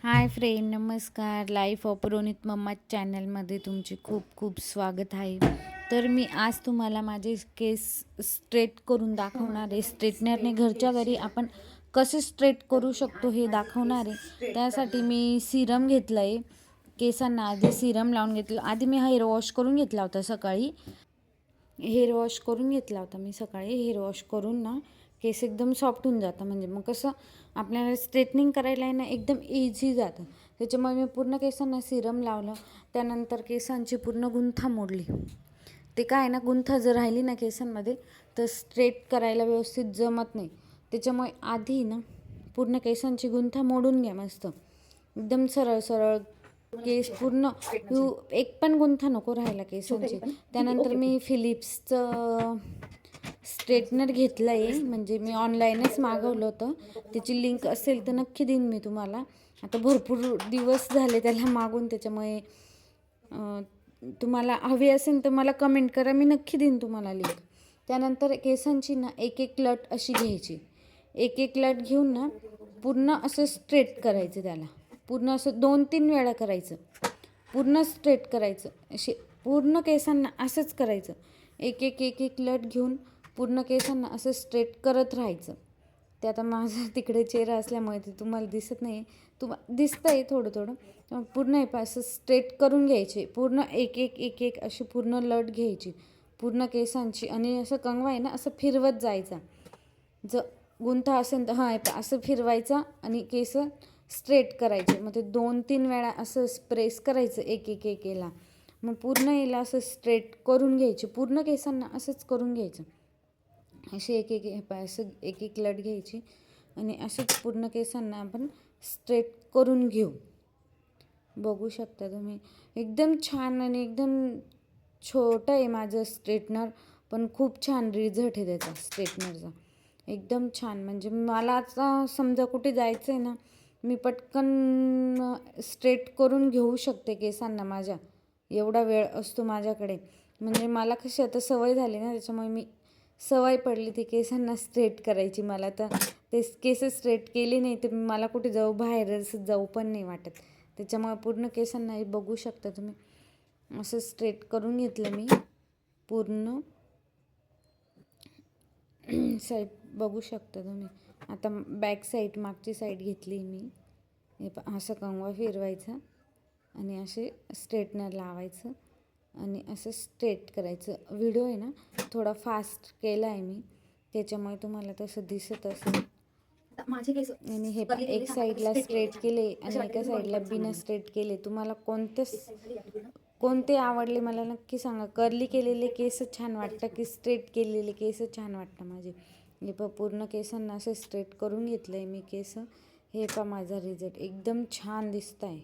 Hi friend, नमस्कार. Life of Ronit mamma चॅनलमध्ये तुमचे खूप खूप स्वागत आहे. तर मी आज तुम्हाला माझे केस स्ट्रेट करून दाखवणार आहे. स्ट्रेटनरने घरच्या घरी आपण कसे स्ट्रेट करू शकतो हे दाखवणार आहे. त्यासाठी मी सिरम घेतलं आहे. केसांना आधी सिरम लावून घेतलं. आधी मी हेअर वॉश करून घेतला होता सकाळी. हेअर वॉश करून घेतला होता मी सकाळी. हेअर वॉश करून ना केस एकदम सॉफ्ट होऊन जातं. म्हणजे मग कसं आपल्याला स्ट्रेटनिंग करायला आहे ना एकदम इझी जातं. त्याच्यामुळे मी पूर्ण केसांना सिरम लावलं. त्यानंतर केसांची पूर्ण गुंथा मोडली. ते काय आहे ना, गुंथा जर राहिली ना केसांमध्ये तर स्ट्रेट करायला व्यवस्थित जमत नाही. त्याच्यामुळे आधी ना पूर्ण केसांची गुंथा मोडून घ्या मस्त. एकदम सरळ सरळ केस पूर्ण एक पण गुंथा नको राहायला केसांची. त्यानंतर मी फिलिप्सचं स्ट्रेटनर घेतलं आहे. म्हणजे मी ऑनलाईनच मागवलं होतं. त्याची लिंक असेल तर नक्की देईन मी तुम्हाला. आता भरपूर दिवस झाले त्याला मागून, त्याच्यामुळे तुम्हाला हवी असेल तर मला कमेंट करा, मी नक्की देईन तुम्हाला लिंक. त्यानंतर केसांची ना एक एक लट अशी घ्यायची. एक एक लट घेऊन ना पूर्ण असं स्ट्रेट करायचं. त्याला पूर्ण असं 2-3 वेळा करायचं. पूर्ण स्ट्रेट करायचं. असे पूर्ण केसांना असंच करायचं. एक एक एक एक लट घेऊन पूर्ण केसांना असं स्ट्रेट करत राहायचं. ते आता माझा तिकडे चेहरा असल्यामुळे ते तुम्हाला दिसत नाही. दिसतं आहे थोडं थोडं. पूर्ण हे असं स्ट्रेट करून घ्यायचे. पूर्ण एक एक एक एक अशी पूर्ण लट घ्यायची पूर्ण केसांची. आणि असं कंगवा आहे ना असं फिरवत जायचा. जर गुंथा असेल तर असं फिरवायचा आणि केस स्ट्रेट करायचे. मग ते 2-3 वेळा असं प्रेस करायचं एक एक एक याला. मग पूर्ण याला असं स्ट्रेट करून घ्यायचे. पूर्ण केसांना असंच करून घ्यायचं. अशी एक एक असं एक एक लट घ्यायची आणि असंच पूर्ण केसांना आपण स्ट्रेट करून घेऊ. बघू शकता तुम्ही. एकदम छान आणि एकदम छोटं आहे माझं स्ट्रेटनर, पण खूप छान रिझल्ट आहे त्याचा स्ट्रेटनरचा. एकदम छान. म्हणजे मला आता समजा कुठे जायचं आहे ना, मी पटकन स्ट्रेट करून घेऊ शकते केसांना माझ्या. एवढा वेळ असतो माझ्याकडे. म्हणजे मला कशी आता सवय झाली ना, त्याच्यामुळे मी सवय पडली ती केसांना स्ट्रेट करायची. मला तर ते केस स्ट्रेट केली नाही तर मला कुठे बाहेर जाऊ पण नाही वाटत. त्याच्यामुळे पूर्ण केसांना बघू शकता तुम्ही असं स्ट्रेट करून घेतलं मी पूर्ण साईड. बघू शकता तुम्ही. आता बॅक साईड, मागची साईड घेतली मी. हे असं कंगवा फिरवायचा आणि असे स्ट्रेटनर लावायचं आणि असं स्ट्रेट करायचं. व्हिडिओ आहे ना थोडा फास्ट केला आहे मी, त्याच्यामुळे तुम्हाला तसं दिसत असेल. माझे केस आणि हे एक साईडला स्ट्रेट केले आणि एका साईडला बिना स्ट्रेट केले. तुम्हाला कोणते आवडले मला नक्की सांगा. कर्ली केलेले केस छान वाटतं की स्ट्रेट केलेले केस छान वाटतं माझे. हे पूर्ण केसांना असं स्ट्रेट करून घेतलं आहे मी केस. हे माझा रिझल्ट एकदम छान दिसत आहे.